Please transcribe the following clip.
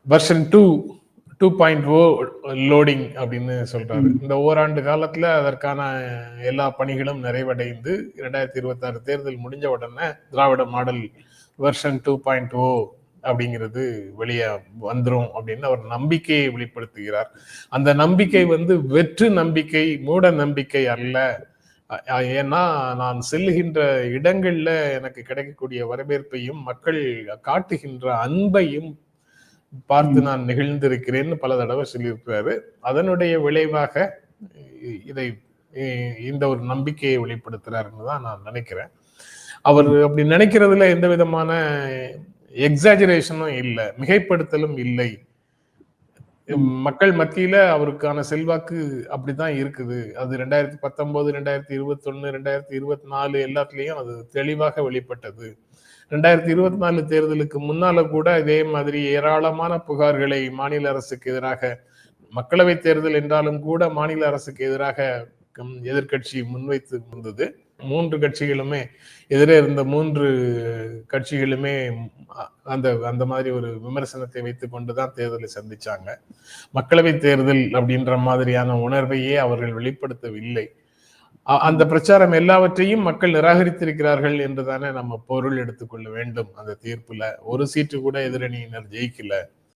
Version 2.0 loading அப்படின்னு சொல்றாரு. இந்த ஓராண்டு காலத்துல அதற்கான எல்லா பணிகளும் நிறைவடைந்து 2026 தேர்தல் முடிஞ்ச உடனே திராவிட மாடல் வெர்ஷன் 2.0 அப்படிங்கிறது வெளியே வந்துரும் அப்படின்னு அவர் நம்பிக்கையை வெளிப்படுத்துகிறார். அந்த நம்பிக்கை வெற்று நம்பிக்கை, மூட நம்பிக்கை அல்ல. ஏன்னா நான் செல்லுகின்ற இடங்கள்ல எனக்கு கிடைக்கக்கூடிய வரவேற்பையும் மக்கள் காட்டுகின்ற அன்பையும் பார்த்து நான் நெகிழ்ந்திருக்கிறேன்னு பல தடவை சொல்லியிருக்கிறாரு. அதனுடைய விளைவாக இதை இந்த ஒரு நம்பிக்கையை வெளிப்படுத்துறாருன்னு தான் நான் நினைக்கிறேன். அவர் அப்படி நினைக்கிறதுல எந்த விதமான எக்ஸாஜரேஷனும் இல்லை, மிகைப்படுத்தலும் இல்லை. மக்கள் மத்தியில அவருக்கான செல்வாக்கு அப்படிதான் இருக்குது. அது 2019, 2021, 2024 எல்லாத்துலயும் அது தெளிவாக வெளிப்பட்டது. 2024 தேர்தலுக்கு முன்னால கூட இதே மாதிரி ஏராளமான புகார்களை மாநில அரசுக்கு எதிராக, மக்களவை தேர்தல் என்றாலும் கூட மாநில அரசுக்கு எதிராக எதிர்கட்சி முன்வைத்து வந்தது. 3 கட்சிகளுமே, எதிரே இருந்த 3 கட்சிகளுமே அந்த மாதிரி ஒரு விமர்சனத்தை வைத்துக் கொண்டுதான் தேர்தலை சந்திச்சாங்க. மக்களவை தேர்தல் அப்படின்ற மாதிரியான உணர்வையே அவர்கள் வெளிப்படுத்தவில்லை. அந்த பிரச்சாரம் எல்லாவற்றையும் மக்கள் நிராகரித்திருக்கிறார்கள் என்றுதானே நம்ம பொருள் எடுத்துக்கொள்ள வேண்டும். அந்த தீர்ப்புல ஒரு சீட்டு கூட எதிரணியினர் ஜெயிக்கல.